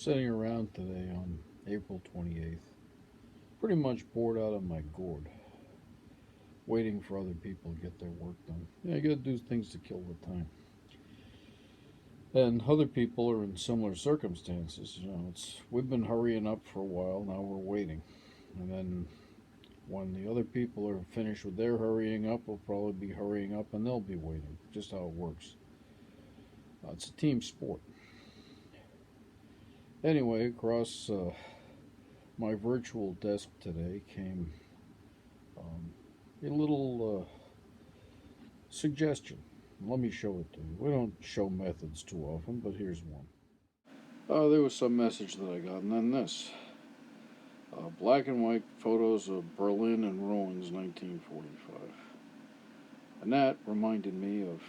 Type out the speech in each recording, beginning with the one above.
Sitting around today on April 28th, pretty much bored out of my gourd, waiting for other people to get their work done. Yeah, I gotta do things to kill the time. And other people are in similar circumstances. We've been hurrying up for a while, now we're waiting. And then when the other people are finished with their hurrying up, we'll probably be hurrying up and they'll be waiting. Just how it works. It's a team sport. Anyway, across my virtual desk today came a little suggestion. Let me show it to you. We don't show methods too often, but here's one. There was some message that I got, and then this. Black and white photos of Berlin and ruins, 1945. And that reminded me of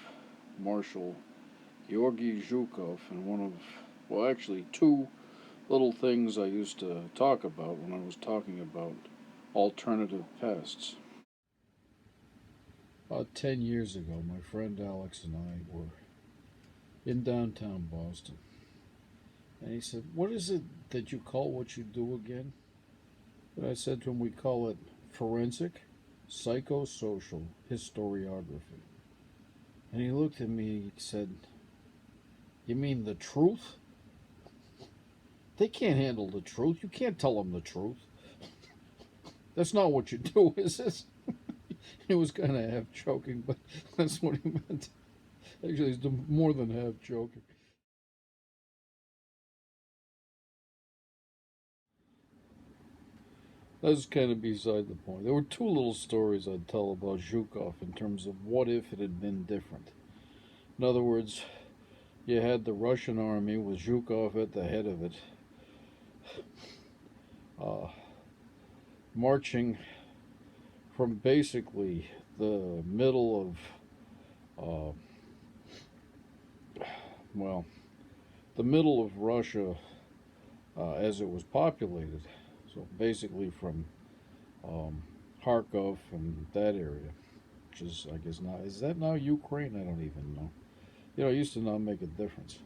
Marshal Georgy Zhukov and one of, well, actually two little things I used to talk about when I was talking about alternative pasts. About 10 years ago, my friend Alex and I were in downtown Boston. And he said, "What is it that you call what you do again?" And I said to him, "We call it forensic psychosocial historiography." And he looked at me and said, "You mean the truth? They can't handle the truth. You can't tell them the truth. That's not what you do, is it?" He was kind of half joking, but that's what he meant. Actually, he's more than half joking. That's kind of beside the point. There were two little stories I'd tell about Zhukov in terms of what if it had been different. In other words, you had the Russian army with Zhukov at the head of it, marching from basically the middle of, the middle of Russia as it was populated. So basically from Kharkov and that area, which is, I guess, now, is that now Ukraine? I don't even know. It used to not make a difference.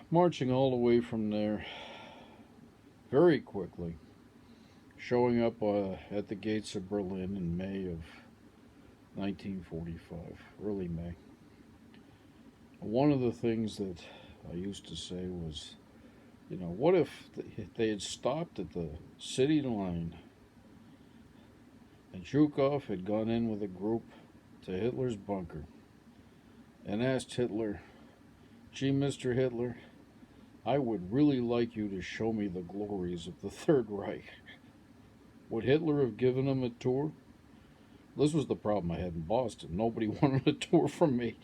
Marching all the way from there very quickly, showing up at the gates of Berlin in May of 1945, early May. One of the things that I used to say was, what if they had stopped at the city line and Zhukov had gone in with a group to Hitler's bunker and asked Hitler, "Gee, Mr. Hitler, I would really like you to show me the glories of the Third Reich." Would Hitler have given him a tour? This was the problem I had in Boston. Nobody wanted a tour from me.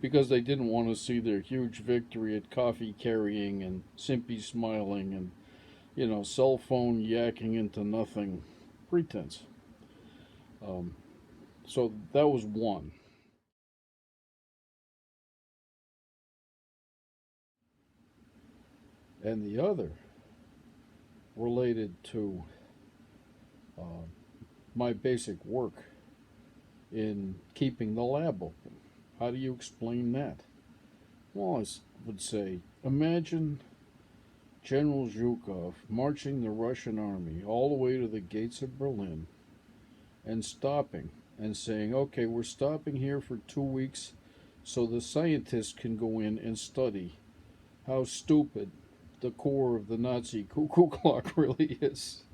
Because they didn't want to see their huge victory at coffee carrying and simpy smiling and, cell phone yakking into nothing pretense. So that was one. And the other related to my basic work in keeping the lab open. How do you explain that? Well, I would say, imagine General Zhukov marching the Russian army all the way to the gates of Berlin and stopping and saying, "Okay, we're stopping here for 2 weeks so the scientists can go in and study how stupid the core of the Nazi cuckoo clock really is."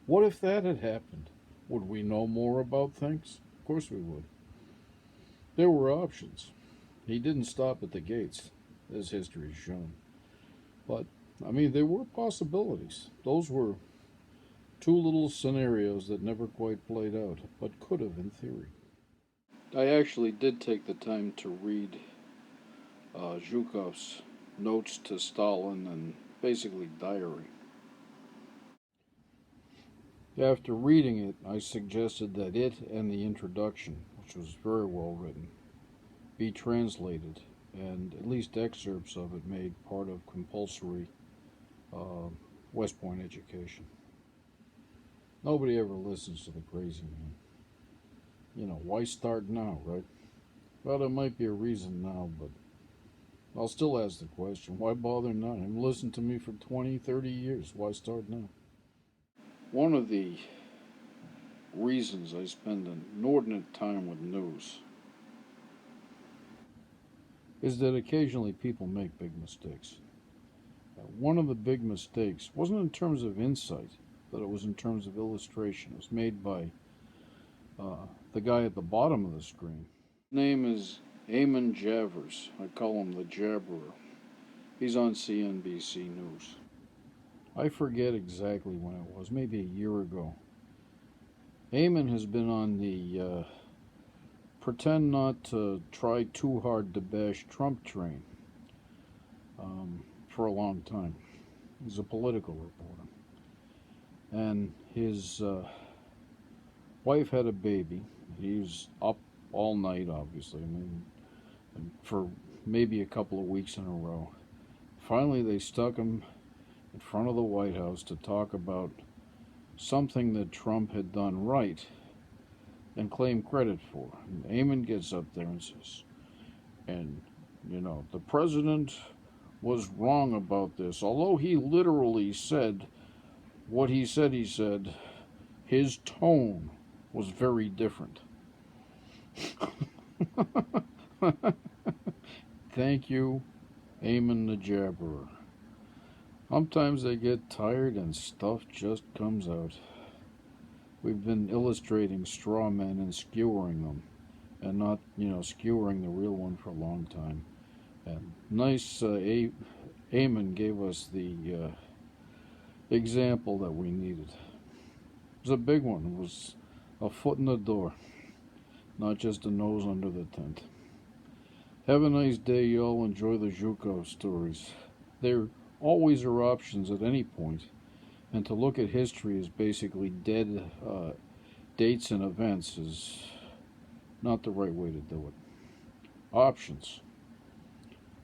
What if that had happened? Would we know more about things? Of course we would. There were options. He didn't stop at the gates, as history has shown. But, there were possibilities. Those were two little scenarios that never quite played out, but could have in theory. I actually did take the time to read Zhukov's notes to Stalin and basically diary. After reading it, I suggested that it and the introduction, which was very well written, be translated, and at least excerpts of it made part of compulsory West Point education. Nobody ever listens to the crazy man. Why start now, right? Well, there might be a reason now, but I'll still ask the question, why bother now? You've listened to me for 20, 30 years. Why start now? One of the reasons I spend an inordinate time with news is that occasionally people make big mistakes. One of the big mistakes wasn't in terms of insight, but it was in terms of illustration. It was made by the guy at the bottom of the screen. His name is Eamon Javers. I call him the Jabberer. He's on CNBC News. I forget exactly when it was, maybe a year ago. Eamon has been on the pretend not to try too hard to bash Trump train for a long time. He's a political reporter. And his wife had a baby. He was up all night, obviously. I mean, for maybe a couple of weeks in a row. Finally, they stuck him in front of the White House to talk about something that Trump had done right and claim credit for. And Eamon gets up there and says, and, the president was wrong about this. Although he literally said what he said, his tone was very different. Thank you, Eamon the Jabberer. Sometimes they get tired and stuff just comes out. We've been illustrating Strawmen and skewering them, and not, skewering the real one for a long time. And nice, Eamon gave us the example that we needed. It was a big one. It was a foot in the door, not just a nose under the tent. Have a nice day, y'all. Enjoy the Zhukov stories. There always are options at any point, and to look at history as basically dead dates and events is not the right way to do it. Options.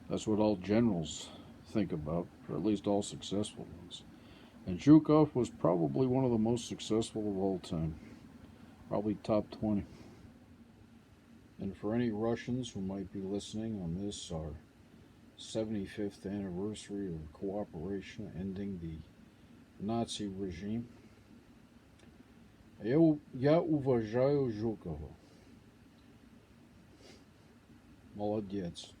That's what all generals think about, or at least all successful ones. And Zhukov was probably one of the most successful of all time. Probably top 20. And for any Russians who might be listening on this, our 75th anniversary of cooperation ending the Nazi regime, я уважаю Жукова. Молодец.